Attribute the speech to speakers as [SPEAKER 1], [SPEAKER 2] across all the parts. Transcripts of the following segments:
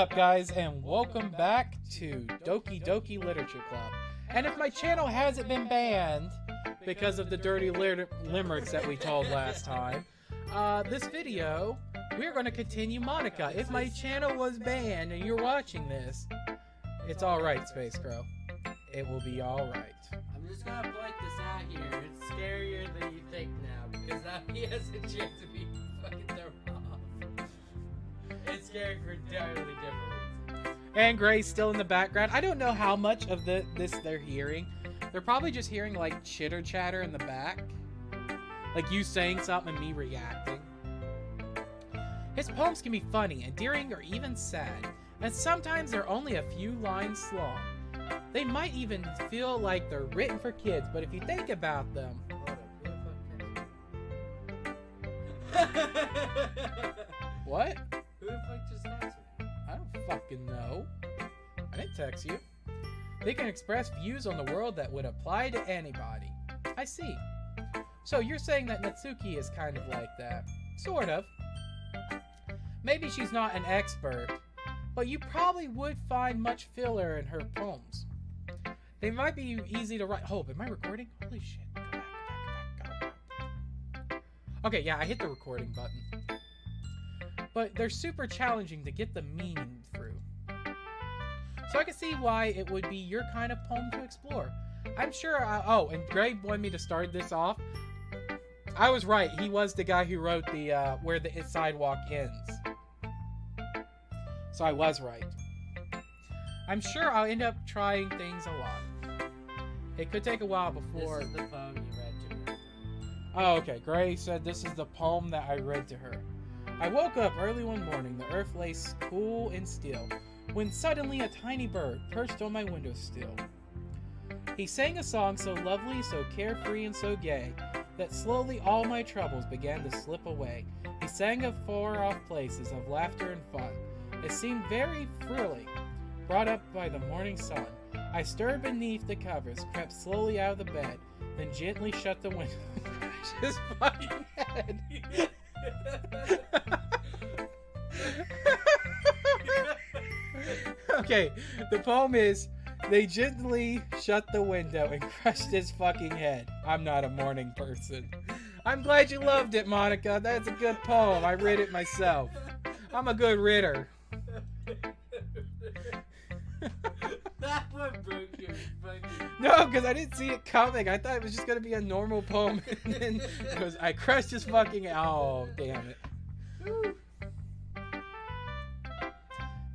[SPEAKER 1] up, guys, and welcome back to Doki Doki Literature Club. And if my channel hasn't been banned because of the dirty limericks that we told last time, this video, we're going to continue Monica. If my channel was banned and you're watching this, it's alright, Space Crow. It will be alright.
[SPEAKER 2] I'm just going to point this out here. It's scarier than you think now, because now he has a chance to be fucking thrown off. It's scary for entirely different reasons.
[SPEAKER 1] And Gray's still in the background. I don't know how much of this they're hearing. They're probably just hearing like chitter chatter in the back. Like you saying something and me reacting. His poems can be funny, endearing, or even sad. And sometimes they're only a few lines long. They might even feel like they're written for kids, but if you think about them... What?
[SPEAKER 2] Who the fuck just texted me?
[SPEAKER 1] I don't fucking know. I didn't text you. They can express views on the world that would apply to anybody. I see. So you're saying that Natsuki is kind of like that. Sort of. Maybe she's not an expert, but you probably would find much filler in her poems. They might be easy to write. Oh, am I recording? Holy shit. Go back. Okay, yeah, I hit the recording button. But they're super challenging to get the meaning through. So I can see why it would be your kind of poem to explore. I'm sure, oh, and Gray wanted me to start this off. I was right, he was the guy who wrote the, where the sidewalk ends. So I was right. I'm sure I'll end up trying things a lot. It could take a while before...
[SPEAKER 2] This is the poem you read to her.
[SPEAKER 1] Oh, okay. Gray said this is the poem that I read to her. I woke up early one morning, the earth lay cool and still, when suddenly a tiny bird perched on my windowsill. He sang a song so lovely, so carefree, and so gay, that slowly all my troubles began to slip away. He sang of far-off places, of laughter and fun. It seemed very thrilling, brought up by the morning sun. I stirred beneath the covers, crept slowly out of the bed, then gently shut the window and crashed his fucking head. Okay, the poem is, they gently shut the window and crushed his fucking head. I'm not a morning person. I'm glad you loved it, Monica. That's a good poem. I read it myself. I'm a good reader.
[SPEAKER 2] That one broke your fucking...
[SPEAKER 1] No, because I didn't see it coming. I thought it was just going to be a normal poem. And then it was, I crushed his fucking... Oh, damn it.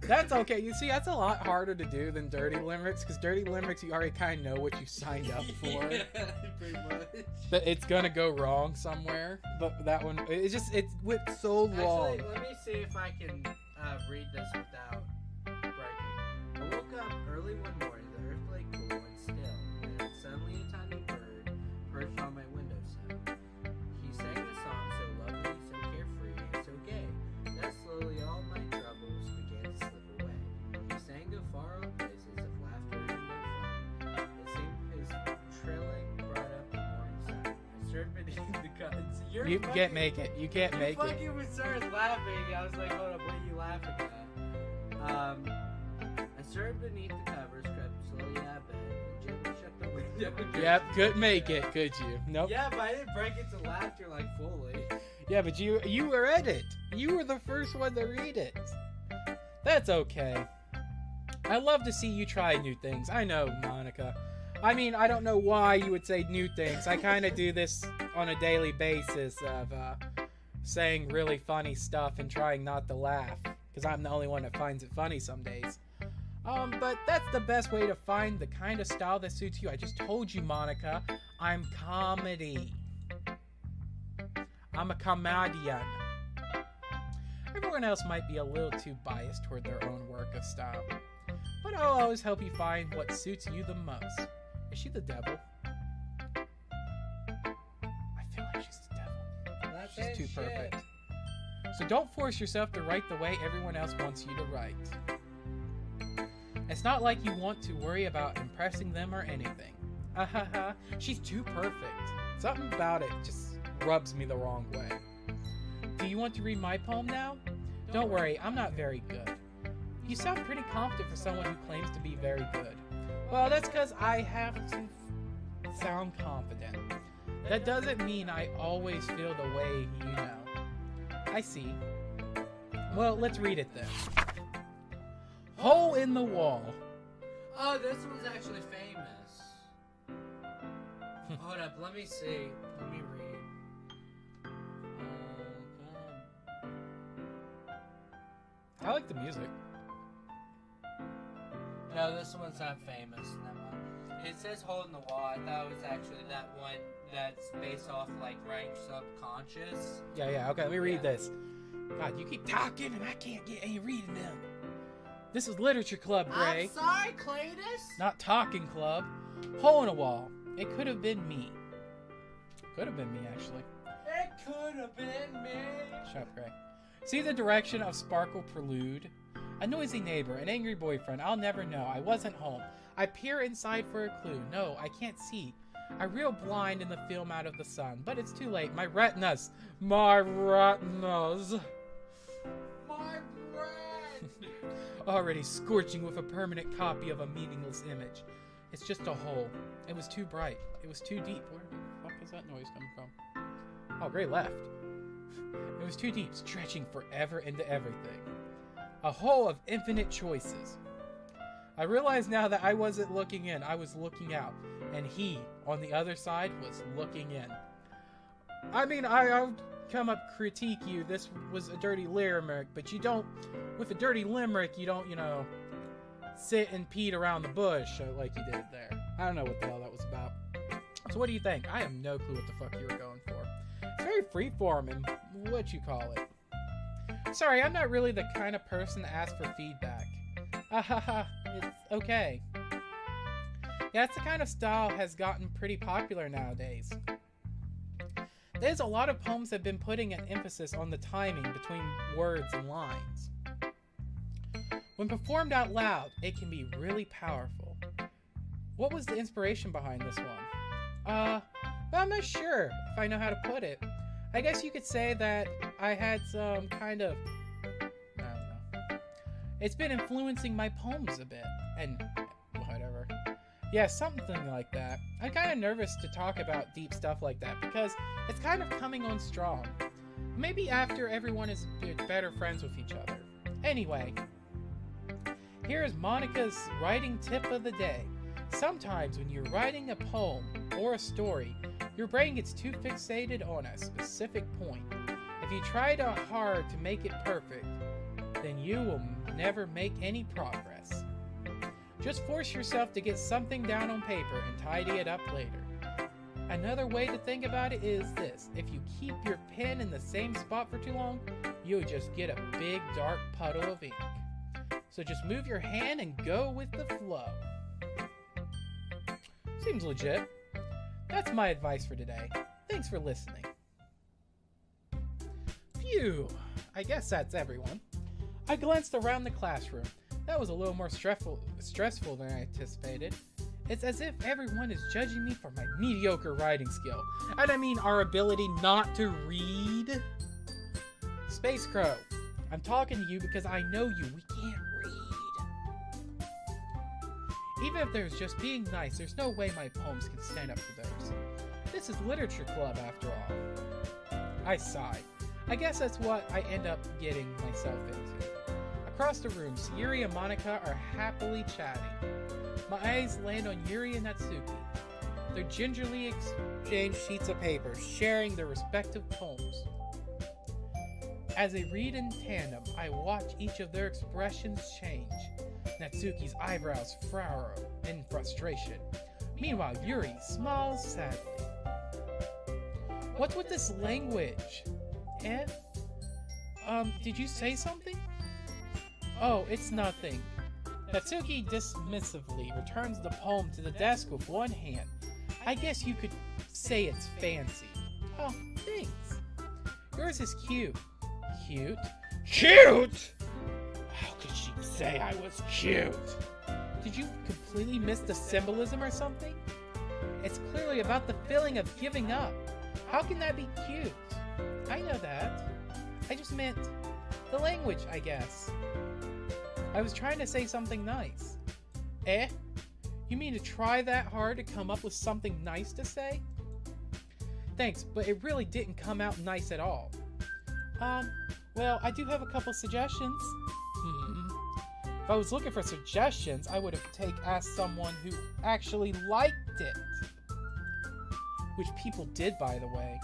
[SPEAKER 1] That's okay. You see, that's a lot harder to do than dirty limericks, because dirty limericks, you already kind of know what you signed up for.
[SPEAKER 2] Yeah, pretty much.
[SPEAKER 1] But it's going to go wrong somewhere. But that one, it went so long.
[SPEAKER 2] Actually, let me see if I can read this without breaking. I woke up early one morning, the earth lay cool and still, and suddenly a tiny bird perched on my windowsill. He sang a song so lovely, so carefree, and so gay, that slowly all my troubles began to slip away. He sang of far-off places, of laughter and of fun. It seemed his trilling brought up the morning sun. I stirred beneath the covers.
[SPEAKER 1] You can't make it. You can't make it.
[SPEAKER 2] You fucking started laughing. I was like, hold up, what are you laughing at? I stirred beneath the covers, crept slowly out of bed, and gently shut the window.
[SPEAKER 1] Yep, couldn't make it, could you? Nope.
[SPEAKER 2] Yeah, but I didn't break into laughter like fully.
[SPEAKER 1] Yeah, but you were at it. You were the first one to read it. That's okay. I love to see you try new things. I know, Monica. I mean, I don't know why you would say new things. I kind of do this on a daily basis of saying really funny stuff and trying not to laugh, because I'm the only one that finds it funny some days. But that's the best way to find the kind of style that suits you. I just told you, Monica, I'm comedy. I'm a comedian. Everyone else might be a little too biased toward their own work of style, but I'll always help you find what suits you the most. Is she the devil? I feel like she's the devil. She's too perfect. So don't force yourself to write the way everyone else wants you to write. It's not like you want to worry about impressing them or anything. She's too perfect. Something about it just rubs me the wrong way. Do you want to read my poem now? Don't worry, I'm not very good. You sound pretty confident for someone who claims to be very good. Well, that's because I have to sound confident. That doesn't mean I always feel the way you know. I see. Well, let's read it then. Hole in the wall.
[SPEAKER 2] Oh, this one's actually famous. Hold up, let me see. Let me read.
[SPEAKER 1] I like the music.
[SPEAKER 2] No, this one's not famous. Never mind. It says hole in the wall. I thought it was actually that one that's based off like writing subconscious.
[SPEAKER 1] Yeah, okay, let me read this. God, you keep talking and I can't get any reading them. This is Literature Club, Gray.
[SPEAKER 2] I'm sorry, Cletus.
[SPEAKER 1] Not Talking Club. Hole in a wall. It could have been me. Could have been me, actually.
[SPEAKER 2] It could have been me.
[SPEAKER 1] Shut up, Gray. See the direction of Sparkle Prelude? A noisy neighbor, an angry boyfriend. I'll never know. I wasn't home. I peer inside for a clue. No, I can't see. I reel blind in the film out of the sun, but it's too late. My retinas. My retinas.
[SPEAKER 2] My brain.
[SPEAKER 1] Already scorching with a permanent copy of a meaningless image. It's just a hole. It was too bright. It was too deep. Where the fuck is that noise coming from? Oh, Gray left. It was too deep, stretching forever into everything. A hole of infinite choices. I realize now that I wasn't looking in, I was looking out. And he, on the other side, was looking in. I mean, I'll come up critique you. This was a dirty limerick, but you don't... With a dirty limerick, you don't, you know... sit and peed around the bush like you did there. I don't know what the hell that was about. So what do you think? I have no clue what the fuck you were going for. It's very freeform and what you call it. Sorry, I'm not really the kind of person to ask for feedback. Haha, it's okay. Yeah, it's the kind of style has gotten pretty popular nowadays. There's a lot of poems that have been putting an emphasis on the timing between words and lines. When performed out loud, it can be really powerful. What was the inspiration behind this one? Well, I'm not sure if I know how to put it. I guess you could say that I had some kind of... I don't know. It's been influencing my poems a bit, and whatever. Yeah, something like that. I'm kind of nervous to talk about deep stuff like that, because it's kind of coming on strong. Maybe after everyone is better friends with each other. Anyway... Here is Monica's writing tip of the day. Sometimes when you're writing a poem or a story, your brain gets too fixated on a specific point. If you try too hard to make it perfect, then you will never make any progress. Just force yourself to get something down on paper and tidy it up later. Another way to think about it is this. If you keep your pen in the same spot for too long, you'll just get a big dark puddle of ink. So just move your hand and go with the flow. Seems legit. That's my advice for today. Thanks for listening. Phew. I guess that's everyone. I glanced around the classroom. That was a little more stressful than I anticipated. It's as if everyone is judging me for my mediocre writing skill. And I mean our ability not to read. Space Crow, I'm talking to you because I know you. We can't read. Even if there's just being nice, there's no way my poems can stand up to theirs. This is Literature Club after all. I sigh. I guess that's what I end up getting myself into. Across the room, Yuri and Monica are happily chatting. My eyes land on Yuri and Natsuki. They gingerly exchange sheets of paper, sharing their respective poems. As they read in tandem, I watch each of their expressions change. Natsuki's eyebrows furrow in frustration. Meanwhile, Yuri smiles sadly. What's with this language? Eh? Did you say something? Oh, it's nothing. Natsuki dismissively returns the poem to the desk with one hand. I guess you could say it's fancy. Oh, thanks. Yours is cute. Cute? Cute?! How could she say I was cute? Did you completely miss the symbolism or something? It's clearly about the feeling of giving up. How can that be cute? I know that. I just meant the language, I guess. I was trying to say something nice. Eh? You mean to try that hard to come up with something nice to say? Thanks, but it really didn't come out nice at all. Well, I do have a couple suggestions. If I was looking for suggestions, I would have asked someone who actually liked it. Which people did, by the way.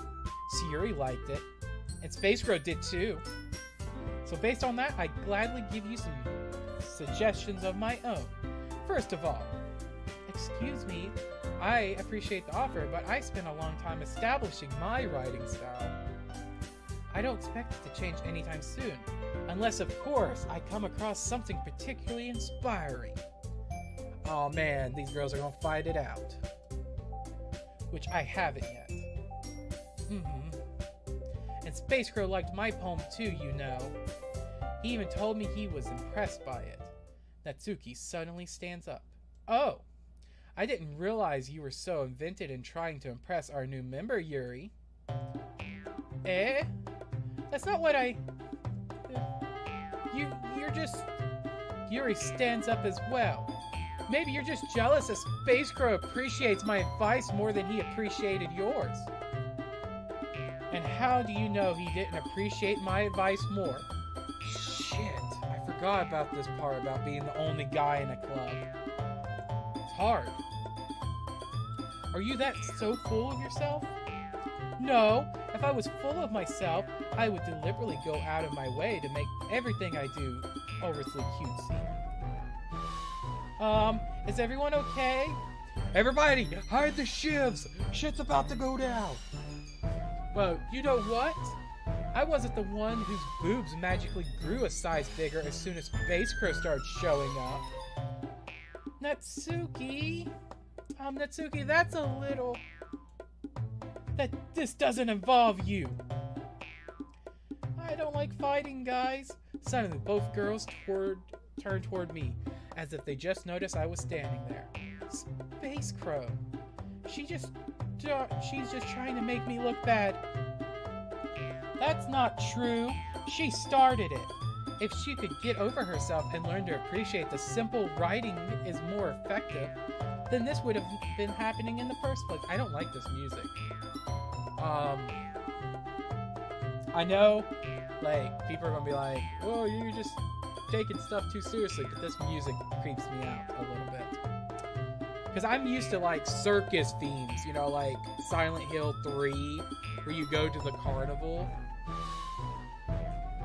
[SPEAKER 1] Sayuri liked it, and Space Crow did too. So based on that, I gladly give you some suggestions of my own. First of all, excuse me, I appreciate the offer, but I spent a long time establishing my writing style. I don't expect it to change anytime soon, unless of course I come across something particularly inspiring. Oh man, these girls are gonna fight it out. Which I haven't yet. And Space Crow liked my poem too, you know. He even told me he was impressed by it. Natsuki suddenly stands up. Oh, I didn't realize you were so invented in trying to impress our new member, Yuri. Eh? That's not what I... You're just... Yuri stands up as well. Maybe you're just jealous that Space Crow appreciates my advice more than he appreciated yours. And how do you know he didn't appreciate my advice more? Shit, I forgot about this part about being the only guy in a club. It's hard. Are you that so full of yourself? No, if I was full of myself, I would deliberately go out of my way to make everything I do overly cutesy. Is everyone okay? Everybody, hide the shivs! Shit's about to go down! Well, you know what? I wasn't the one whose boobs magically grew a size bigger as soon as Space Crow started showing up. Natsuki? Natsuki, that's a little... This doesn't involve you. I don't like fighting, guys. Suddenly, both girls turned toward me, as if they just noticed I was standing there. Space Crow. She's just trying to make me look bad. That's not true. She started it. If she could get over herself and learn to appreciate the simple writing is more effective, then this would have been happening in the first place. I don't like this music. I know, like, people are gonna be like, whoa, you're just taking stuff too seriously, but this music creeps me out a little bit. Because I'm used to, like, circus themes, you know, like Silent Hill 3, where you go to the carnival.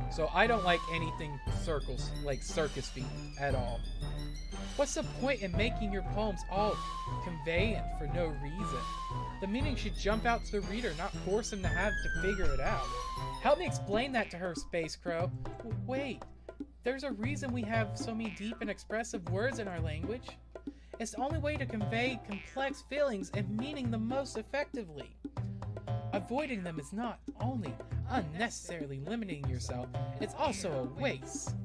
[SPEAKER 1] So I don't like anything circus themed at all. What's the point in making your poems all conveyant for no reason? The meaning should jump out to the reader, not force him to have to figure it out. Help me explain that to her, Space Crow. Wait, there's a reason we have so many deep and expressive words in our language. It's the only way to convey complex feelings and meaning the most effectively. Avoiding them is not only unnecessarily limiting yourself, it's also a waste.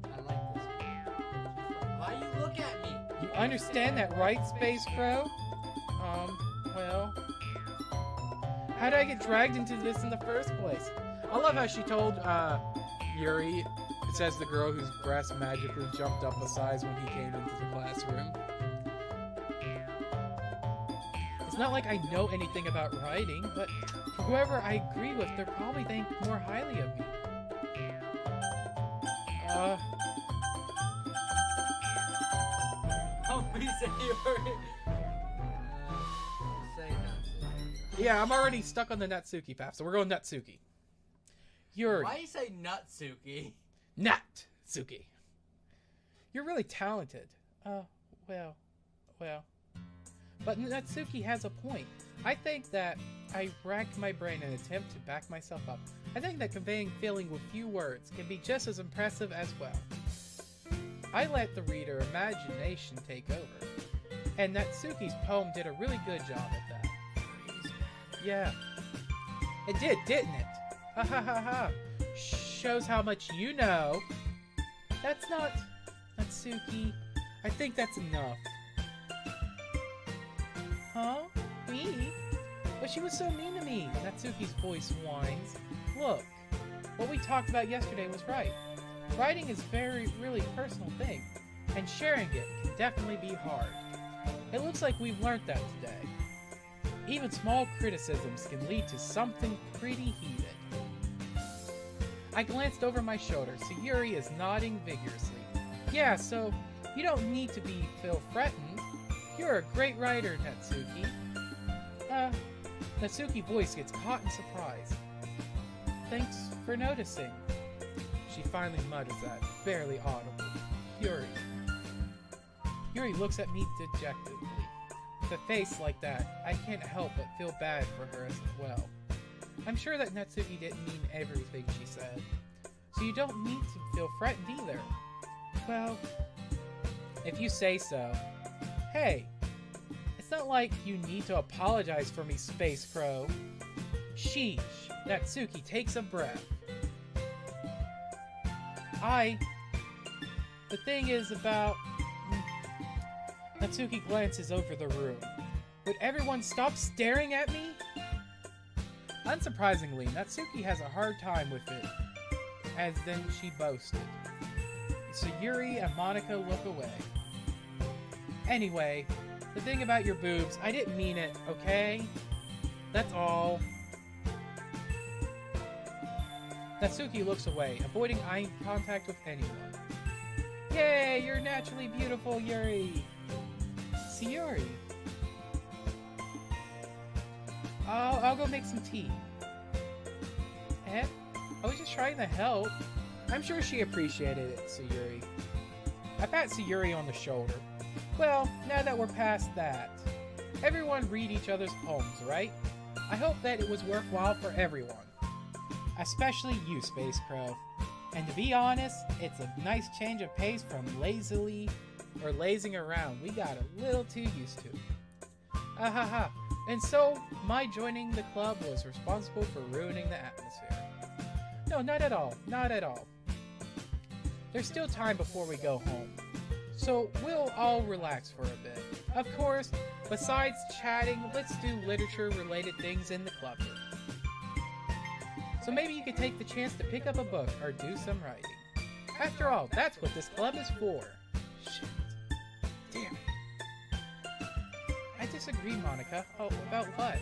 [SPEAKER 2] I like this. Why you look at me?
[SPEAKER 1] You understand that, right, Space Crow? Well... How did I get dragged into this in the first place? I love how she told, Yuri, it says the girl whose breast magically jumped up a size when he came into the classroom. It's not like I know anything about writing, but for whoever I agree with, they'll probably think more highly of me.
[SPEAKER 2] Oh, we say you're... say Natsuki.
[SPEAKER 1] Yeah, I'm already stuck on the Natsuki path, so we're going Natsuki. Yuri.
[SPEAKER 2] Why do you say Natsuki?
[SPEAKER 1] Natsuki. You're really talented. Well. But Natsuki has a point. I think that I racked my brain in an attempt to back myself up. I think that conveying feeling with few words can be just as impressive as well. I let the reader imagination take over. And Natsuki's poem did a really good job at that. Yeah. It did, didn't it? Ha ha ha ha. Shows how much you know. That's not... Natsuki. I think that's enough. Huh? Me? But she was so mean to me. Natsuki's voice whines. Look, what we talked about yesterday was right. writing is really personal thing, and sharing it can definitely be hard. It looks like we've learned that today. Even small criticisms can lead to something pretty heated. I glanced over my shoulder, so Yuri is nodding vigorously. Yeah, so you don't need to feel threatened. You're a great writer, Natsuki. Natsuki's voice gets caught in surprise. Thanks for noticing. She finally mutters that, barely audible. Yuri. Yuri looks at me dejectedly. With a face like that, I can't help but feel bad for her as well. I'm sure that Natsuki didn't mean everything she said, so you don't need to feel threatened either. Well, if you say so. Hey, it's not like you need to apologize for me, Space Crow. Sheesh. Natsuki takes a breath. The thing is about... Natsuki glances over the room. Would everyone stop staring at me? Unsurprisingly, Natsuki has a hard time with it, as then she boasted. So Yuri and Monica look away. Anyway, the thing about your boobs, I didn't mean it, okay? That's all. Natsuki looks away, avoiding eye contact with anyone. Yay, you're naturally beautiful, Yuri! See, Yuri. I'll go make some tea. Eh? I was just trying to help. I'm sure she appreciated it, Sayuri. I pat Sayuri on the shoulder. Well, now that we're past that, everyone read each other's poems, right? I hope that it was worthwhile for everyone. Especially you, Space Crow. And to be honest, it's a nice change of pace from lazing around we got a little too used to. Ahaha. And so, my joining the club was responsible for ruining the atmosphere. No, not at all. Not at all. There's still time before we go home. So, we'll all relax for a bit. Of course, besides chatting, let's do literature-related things in the club room. So maybe you could take the chance to pick up a book or do some writing. After all, that's what this club is for. Shit. Damn it. I disagree, Monica. Oh, about what?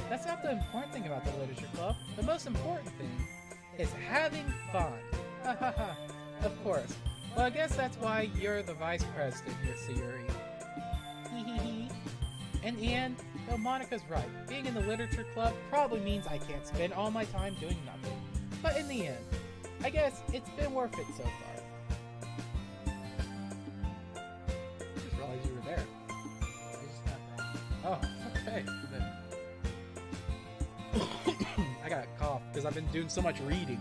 [SPEAKER 1] That's not the important thing about the literature club. The most important thing is having fun. Ha ha ha. Of course. Well, I guess that's why you're the vice president here, Sayuri. Hee hee hee. In the end, though Monica's right. Being in the literature club probably means I can't spend all my time doing nothing. But in the end, I guess it's been worth it so far. I just realized you were there. Oh, okay. I got a cough because I've been doing so much reading.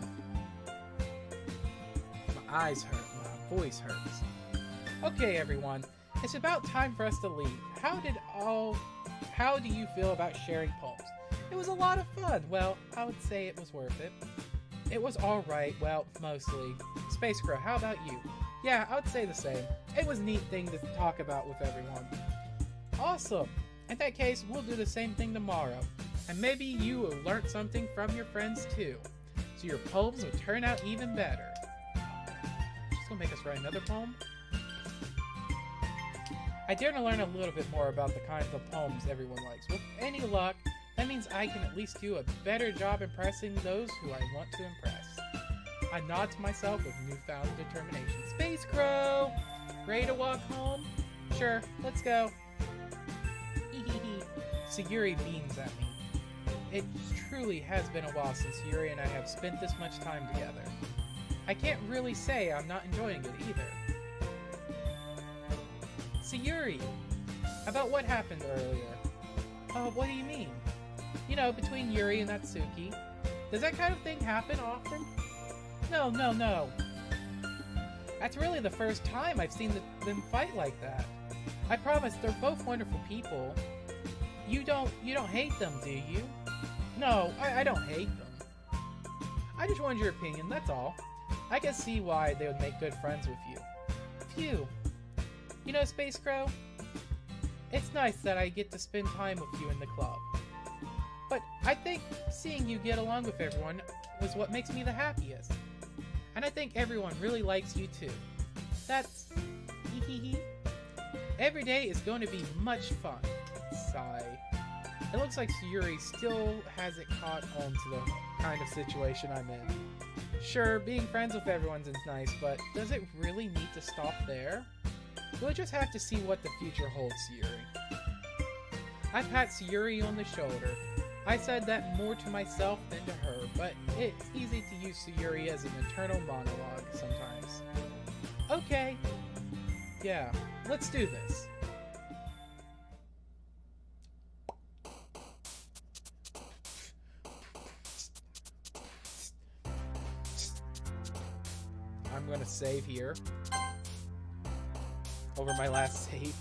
[SPEAKER 1] My eyes hurt, my voice hurts. Okay, everyone. It's about time for us to leave. How do you feel about sharing poems? It was a lot of fun. Well, I would say it was worth it. It was alright, well, mostly. Space Crow, how about you? Yeah, I would say the same. It was a neat thing to talk about with everyone. Awesome! In that case, we'll do the same thing tomorrow. And maybe you will learn something from your friends too. So your poems will turn out even better. She's gonna make us write another poem? I dare to learn a little bit more about the kinds of poems everyone likes. With any luck, that means I can at least do a better job impressing those who I want to impress. I nod to myself with newfound determination. Space Crow! Ready to walk home? Sure, let's go. Sayuri beams at me. It truly has been a while since Yuri and I have spent this much time together. I can't really say I'm not enjoying it either. Sayuri, about what happened earlier. Oh, what do you mean? You know, between Yuri and Natsuki. Does that kind of thing happen often? No. That's really the first time I've seen them fight like that. I promise they're both wonderful people. You don't hate them, do you? No, I don't hate them. I just wanted your opinion, that's all. I can see why they would make good friends with you. Phew. You know, Space Crow, it's nice that I get to spend time with you in the club. But I think seeing you get along with everyone was what makes me the happiest. And I think everyone really likes you too. That's hee. Every day is going to be much fun. Sigh. It looks like Sayuri still hasn't caught on to the kind of situation I'm in. Sure, being friends with everyone is nice, but does it really need to stop there? We'll just have to see what the future holds, Sayuri. I pat Sayuri on the shoulder. I said that more to myself than to her, but it's easy to use Sayuri as an internal monologue sometimes. Okay. Yeah, let's do this. I'm gonna save here. Over my last save.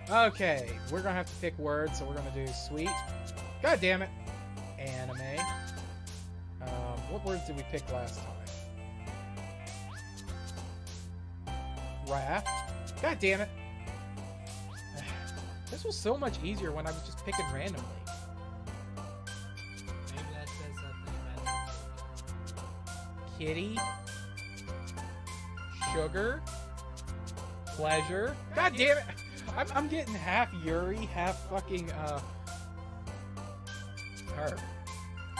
[SPEAKER 1] Okay, we're gonna have to pick words, so we're gonna do sweet. God damn it! Anime. What words did we pick last time? Wrath. God damn it! This was so much easier when I was just picking randomly.
[SPEAKER 2] Maybe that says something about
[SPEAKER 1] Kitty. Sugar. Pleasure. God damn it! I'm getting half Yuri, half fucking, her.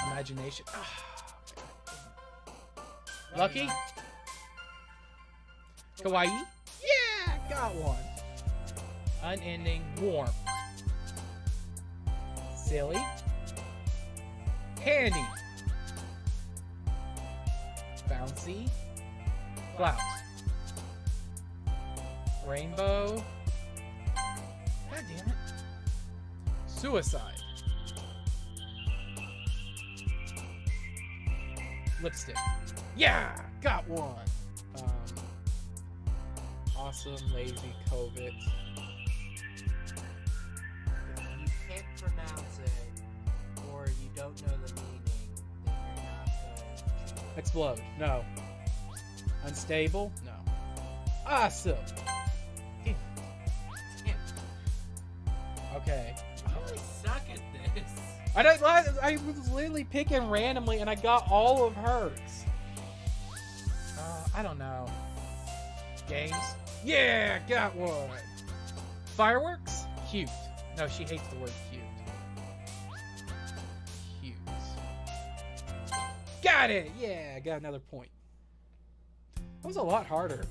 [SPEAKER 1] Imagination. Lucky? Kawaii? Yeah! Got one. Unending. Warm. Silly. Candy. Bouncy. Clout. Rainbow. God damn it. Suicide. Lipstick. Yeah! Got one! Awesome, lazy, COVID.
[SPEAKER 2] If you can't pronounce it, or you don't know the meaning, then you're not going to...
[SPEAKER 1] Explode. No. Unstable? No. Awesome! Damn. Okay.
[SPEAKER 2] You really suck at this.
[SPEAKER 1] I was literally picking randomly and I got all of hers. I don't know. Games? Yeah, got one. Fireworks? Cute. No, she hates the word cute. Cute. Got it! Yeah, got another point. That was a lot harder.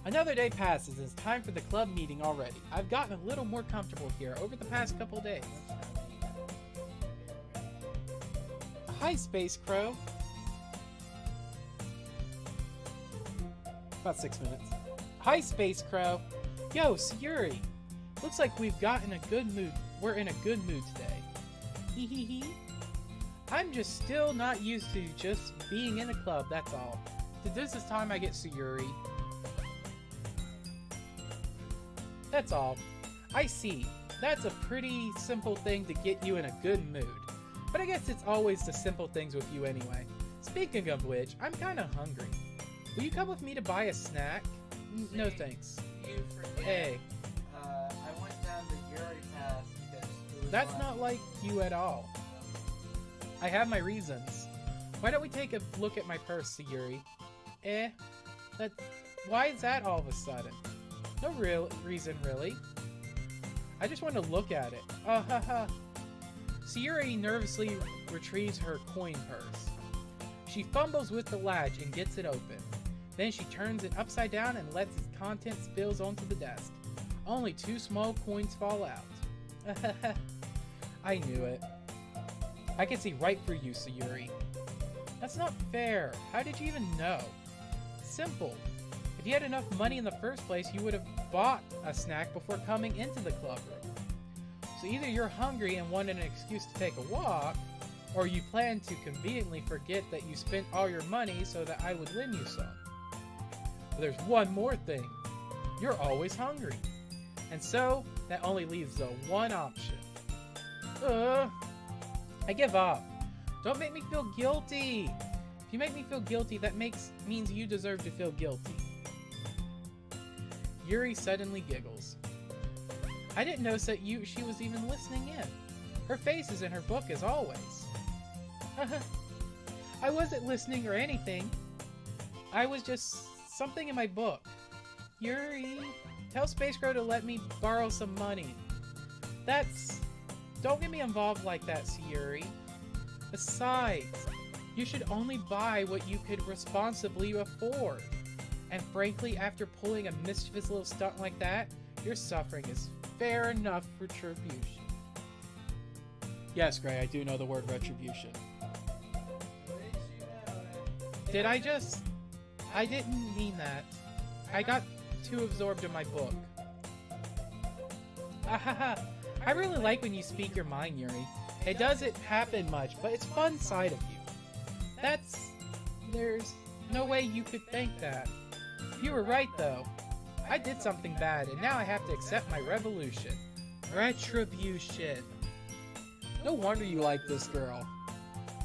[SPEAKER 1] Another day passes and it's time for the club meeting already. I've gotten a little more comfortable here over the past couple days. Hi, Space Crow. About 6 minutes. Hi, Space Crow. Yo, Sayuri. Looks like we've gotten a good mood. We're in a good mood today. Hee hee hee. I'm just still not used to just being in a club, that's all. This is time I get Sayuri. That's all. I see. That's a pretty simple thing to get you in a good mood. But I guess it's always the simple things with you anyway. Speaking of which, I'm kinda hungry. Will you come with me to buy a snack? No thanks.
[SPEAKER 2] You forget.
[SPEAKER 1] Hey.
[SPEAKER 2] I went down the Yuri path because it was
[SPEAKER 1] That's not like you at all. I have my reasons. Why don't we take a look at my purse, Sayuri? Why is that all of a sudden? No real reason, really. I just want to look at it. Oh, haha. Sayuri nervously retrieves her coin purse. She fumbles with the latch and gets it open. Then she turns it upside down and lets its contents spill onto the desk. Only 2 small coins fall out. I knew it. I can see right through you, Sayuri. That's not fair. How did you even know? Simple. If you had enough money in the first place, you would have bought a snack before coming into the club room. So either you're hungry and wanted an excuse to take a walk, or you plan to conveniently forget that you spent all your money so that I would lend you some. But there's one more thing. You're always hungry. And so, that only leaves the one option. I give up. Don't make me feel guilty. If you make me feel guilty, that means you deserve to feel guilty. Yuri suddenly giggles. I didn't notice that she was even listening in. Her face is in her book as always. I wasn't listening or anything. I was just something in my book. Yuri, tell Space Crow to let me borrow some money. Don't get me involved like that, Sayuri. Besides, you should only buy what you could responsibly afford. And frankly, after pulling a mischievous little stunt like that, your suffering is fair enough retribution. Yes, Gray, I do know the word retribution. Did I didn't mean that. I got too absorbed in my book. Ahaha. I really like when you speak your mind, Yuri. It doesn't happen much, but it's fun side of you. There's no way you could think that. You were right, though. I did something bad, and now I have to accept my revolution. Retribution. No wonder you like this girl.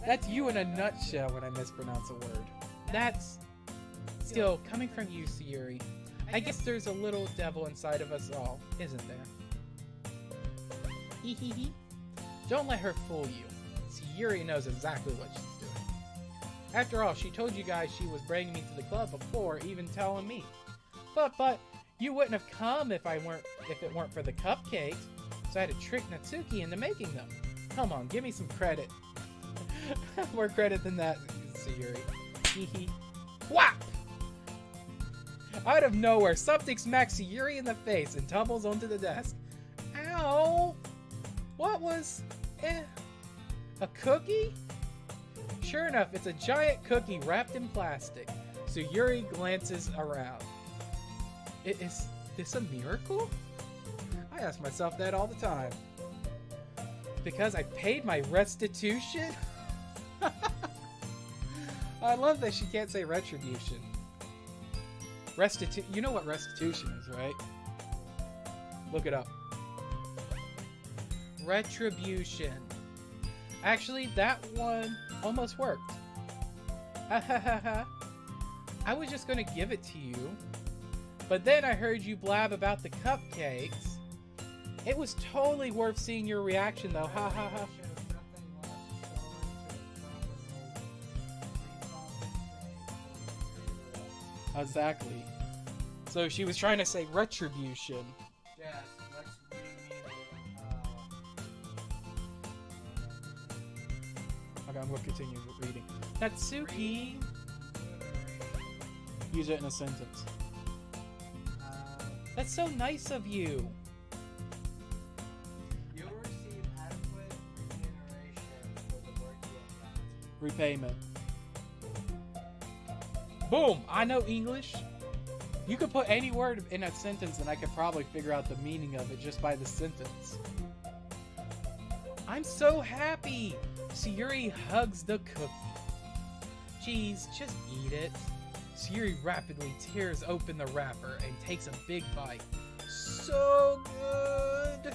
[SPEAKER 1] That's you in a nutshell when I mispronounce a word. Still, coming from you, Sayuri, I guess there's a little devil inside of us all, isn't there? Hehehe. Don't let her fool you. Sayuri knows exactly what she's doing. After all, she told you guys she was bringing me to the club before even telling me. But you wouldn't have come if it weren't for the cupcakes. So I had to trick Natsuki into making them. Come on, give me some credit. More credit than that, Sayuri. Hehe. Whap! Out of nowhere, something smacks Sayuri in the face and tumbles onto the desk. Ow! What was... a cookie? Sure enough, it's a giant cookie wrapped in plastic. Sayuri glances around. Is this a miracle? I ask myself that all the time. Because I paid my restitution? I love that she can't say retribution. You know what restitution is, right? Look it up. Retribution. Actually, that one almost worked. I was just gonna give it to you, but then I heard you blab about the cupcakes. It was totally worth seeing your reaction, though. Ha ha ha. Exactly. So she was trying to say retribution.
[SPEAKER 2] Yes, let's
[SPEAKER 1] Okay, I'm going to continue reading. Natsuki. Use it in a sentence. That's so nice of you.
[SPEAKER 2] You will receive adequate remuneration for the work you have done.
[SPEAKER 1] Repayment. Boom! I know English. You could put any word in a sentence and I could probably figure out the meaning of it just by the sentence. I'm so happy! Sayuri hugs the cookie. Geez, just eat it. Sayuri rapidly tears open the wrapper and takes a big bite. So good!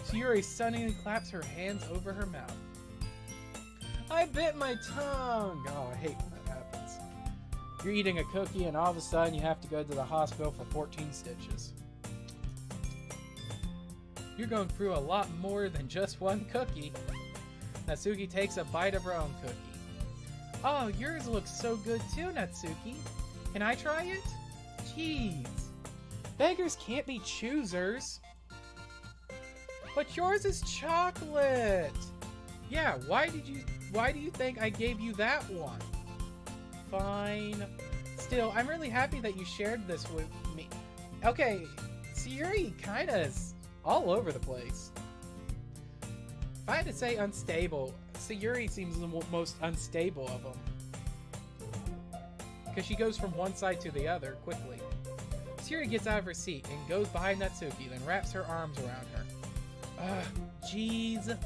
[SPEAKER 1] Sayuri suddenly claps her hands over her mouth. I bit my tongue! Oh, I hate when that happens. You're eating a cookie and all of a sudden you have to go to the hospital for 14 stitches. You're going through a lot more than just one cookie. Natsuki takes a bite of her own cookie. Oh, yours looks so good too, Natsuki. Can I try it? Jeez. Beggars can't be choosers. But yours is chocolate. Yeah, why do you think I gave you that one? Fine. Still, I'm really happy that you shared this with me. Okay, Sayuri kinda is all over the place. If I had to say unstable, Sayuri seems the most unstable of them. Because she goes from one side to the other quickly. Sayuri gets out of her seat and goes behind Natsuki, then wraps her arms around her. Ugh, jeez.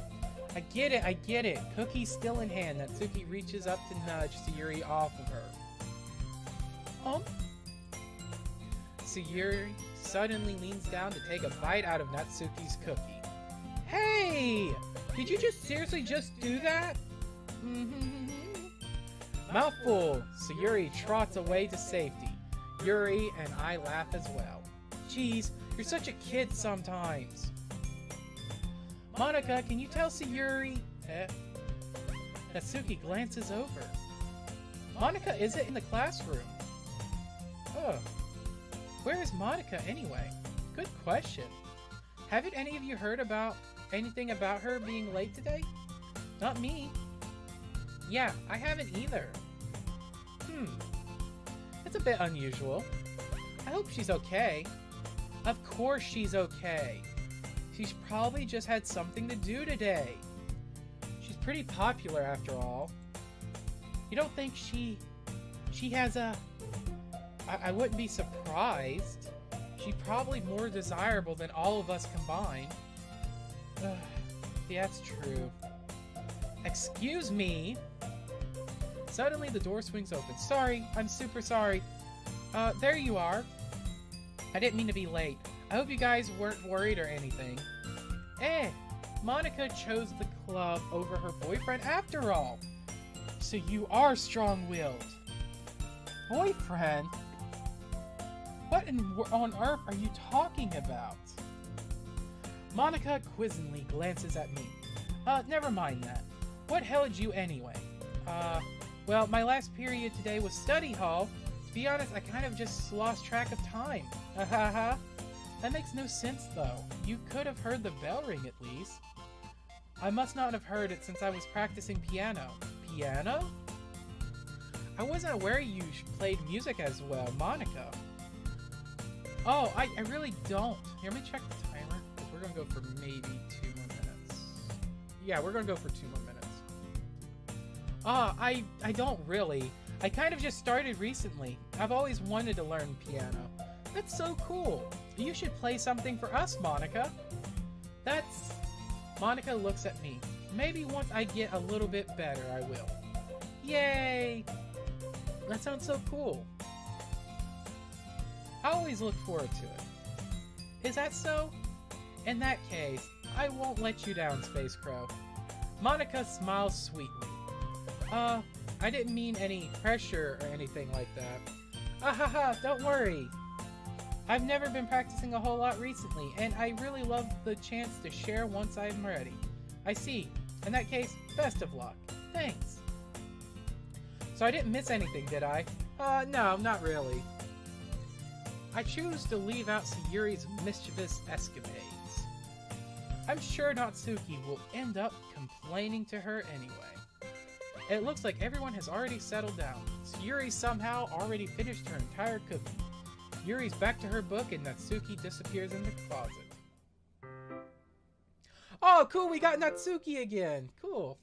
[SPEAKER 1] I get it. Cookie still in hand, Natsuki reaches up to nudge Sayuri off of her. Sayuri suddenly leans down to take a bite out of Natsuki's cookie. Hey! Did you seriously just do that? Mouthful! Sayuri trots away to safety. Yuri and I laugh as well. Geez, you're such a kid sometimes. Monica, can you tell Sayuri? Natsuki glances over. Monica isn't in the classroom. Oh. Where is Monica anyway? Good question. Haven't any of you heard about anything about her being late today? Not me. Yeah, I haven't either. It's a bit unusual. I hope she's okay. Of course she's okay. She's probably just had something to do today. She's pretty popular after all. You don't think she has a... I wouldn't be surprised. She's probably more desirable than all of us combined. Yeah, that's true. Excuse me. Suddenly the door swings open. Sorry, I'm super sorry. There you are. I didn't mean to be late. I hope you guys weren't worried or anything. Monica chose the club over her boyfriend after all. So you are strong-willed. Boyfriend? What on earth are you talking about? Monica quizzingly glances at me. Never mind that. What held you anyway? Well, my last period today was study hall. To be honest, I kind of just lost track of time. That makes no sense, though. You could have heard the bell ring at least. I must not have heard it since I was practicing piano. Piano? I wasn't aware you played music as well, Monica. Oh, I really don't. Here, let me check the timer. We're gonna go for maybe 2 more minutes. Yeah, we're gonna go for 2 more minutes. I don't really. I kind of just started recently. I've always wanted to learn piano. That's so cool. You should play something for us, Monica. Monica looks at me. Maybe once I get a little bit better, I will. Yay! That sounds so cool. I always look forward to it. Is that so? In that case, I won't let you down, Space Crow. Monica smiles sweetly. I didn't mean any pressure or anything like that. Don't worry. I've never been practicing a whole lot recently, and I really love the chance to share once I'm ready. I see. In that case, best of luck. Thanks. So I didn't miss anything, did I? No, not really. I choose to leave out Sayuri's mischievous escapades. I'm sure Natsuki will end up complaining to her anyway. It looks like everyone has already settled down. Sayuri somehow already finished her entire cookie. Yuri's back to her book and Natsuki disappears in the closet. Oh, cool, we got Natsuki again. Cool.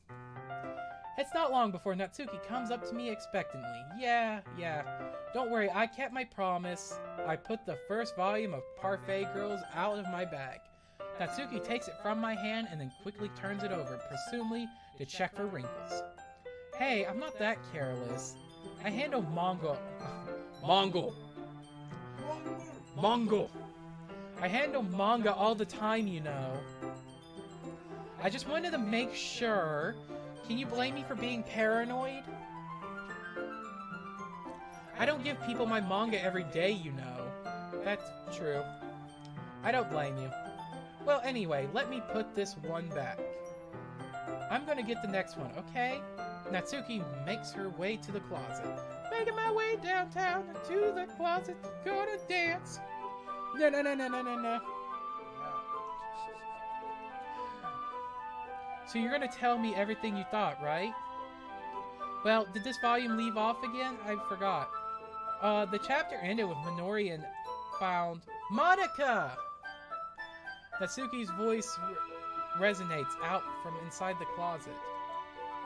[SPEAKER 1] It's not long before Natsuki comes up to me expectantly. Yeah. Don't worry, I kept my promise. I put the first volume of Parfait Girls out of my bag. Natsuki takes it from my hand and then quickly turns it over, presumably to check for wrinkles. Hey, I'm not that careless. I handle Mongol. I handle manga all the time, you know. I just wanted to make sure. Can you blame me for being paranoid? I don't give people my manga every day, you know. That's true. I don't blame you. Well, anyway, let me put this one back. I'm gonna get the next one, okay? Natsuki makes her way to the closet. Making my way downtown to the closet, gonna dance. No. So you're gonna tell me everything you thought, right? Well, did this volume leave off again? I forgot. The chapter ended with Minori and found Monica! Natsuki's voice resonates out from inside the closet.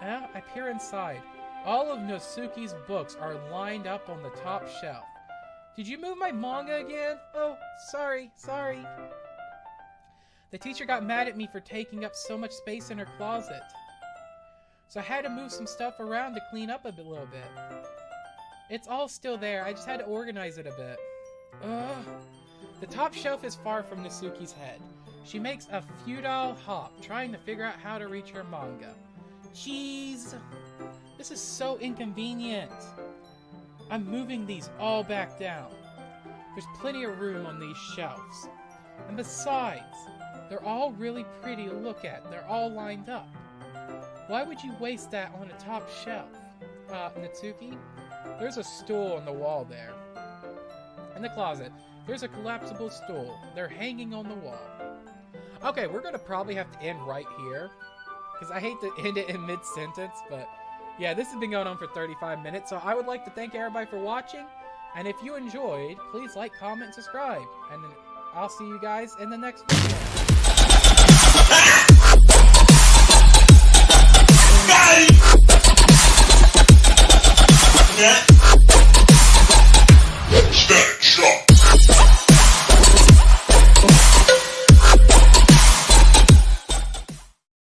[SPEAKER 1] I peer inside. All of Natsuki's books are lined up on the top shelf. Did you move my manga again? Oh, sorry. The teacher got mad at me for taking up so much space in her closet. So I had to move some stuff around to clean up a little bit. It's all still there, I just had to organize it a bit. Ugh. The top shelf is far from Natsuki's head. She makes a futile hop, trying to figure out how to reach her manga. Jeez. This is so inconvenient. I'm moving these all back down. There's plenty of room on these shelves. And besides, They're all really pretty to look at. They're all lined up. Why would you waste that on a top shelf? Natsuki, there's a stool on the wall there. In the closet, there's a collapsible stool. They're hanging on the wall. Okay, we're gonna probably have to end right here, because I hate to end it in mid-sentence, but yeah, this has been going on for 35 minutes, so I would like to thank everybody for watching, and if you enjoyed, please like, comment, and subscribe, and then I'll see you guys in the next video.
[SPEAKER 3] Yeah.